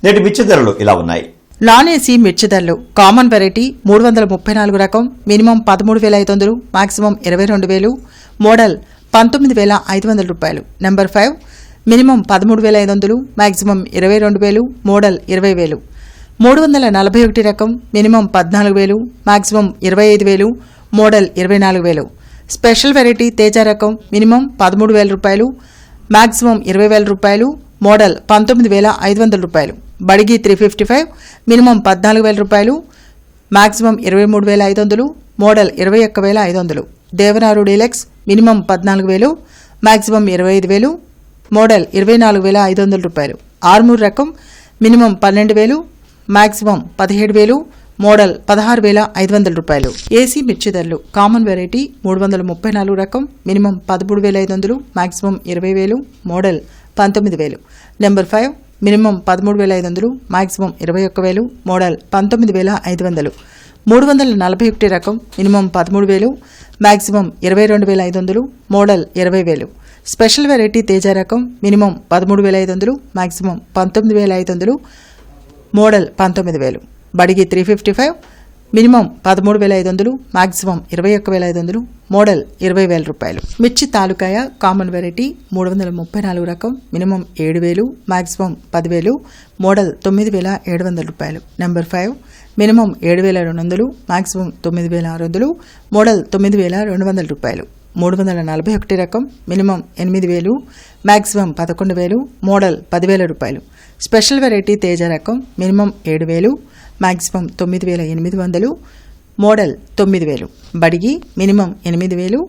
నేటి మిర్చి ధరలు ఇలా ఉన్నాయి. నాన్ ఏసీ మిర్చి ధరలు కామన్ వెరైటీ 334 రకం మినిమం 13,500, మాక్సిమం 22,000, మోడల్ 19,500 రూపాయలు. Number 5 minimum 13,500, maximum 22,000, model 20,000. 341 రకం minimum 14,000, maximum 25,000, model 24,000. Special variety Teja రకం మినిమం 13,000 రూపాయలు, మాక్సిమం 20,000 రూపాయలు, మోడల్ 19,500 రూపాయలు. బడిగి 355 మినిమం 14,000 రూపాయలు, మాక్సిమం 23,500, మోడల్ 21,500. దేవనారు డీలక్స్ మినిమం 14,000, మాక్సిమం 25,000, మోడల్ 24,500 రూపాయలు. ఆర్మూర్ రకం మినిమం 12,000, మాక్సిమం 17,000, మోడల్ 16,500 రూపాయలు. ఏసీ మిర్చి ధరలు కామన్ వెరైటీ 334 రకం minimum 13,500, maximum 20,000, model 19,000. Number 5 minimum 13,500, maximum 21,000, model 19,500. 341 రకం minimum 13,000, maximum 22,500, model 20,000. Special variety Teja రకం minimum 13,500, maximum 19,500, model 19,000. Byadgi 355 minimum 13,500, maximum 21,500, model 20,000 రూపాయలు. మిర్చి తాలూకాయ కామన్ వెరైటీ 334 రకం మినిమం 7,000, మాక్సిమం 10,000, మోడల్ 9,700 రూపాయలు. నెంబర్ 5 మినిమం 7,200, మాక్సిమం 9,600, మోడల్ 9,200 రూపాయలు. 341 రకం మినిమం 8,000, మాక్సిమం 11,000, మోడల్ 10,000 రూపాయలు. స్పెషల్ వెరైటీ తేజ రకం minimum 7,000, maximum 9,800, model 9,000. Byadgi minimum 8,000,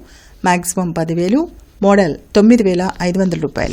maximum 10,000, model 9,500 రూపాయలు.